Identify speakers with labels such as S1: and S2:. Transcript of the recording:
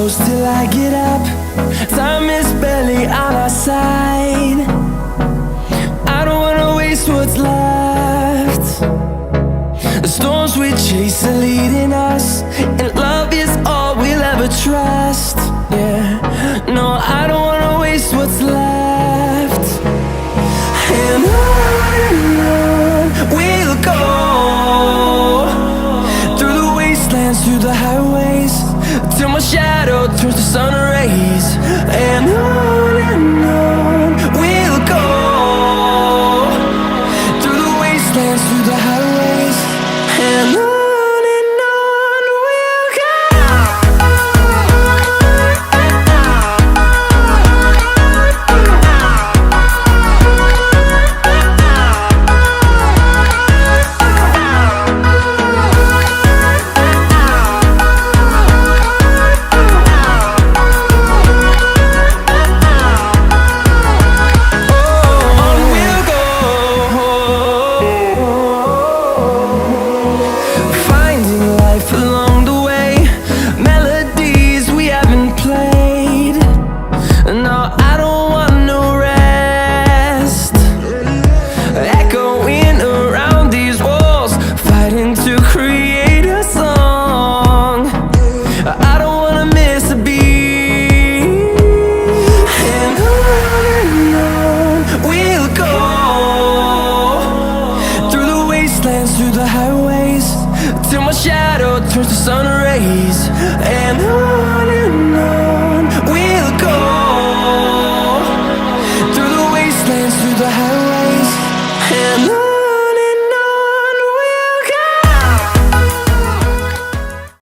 S1: close till I get up. Time is barely on our side. I don't wanna waste what's left. The storms we chase are leading us, and love is all we'll ever trust. Yeah, no, I don't wanna waste what's left. And on we'll go, through the wastelands, through the highways, till my shadow turns to sun rays. And on we'll go, through the wastelands, through the highways, and on. Through the highways, till my shadow turns to sun rays. And on we'll go, through the wastelands, through the highways.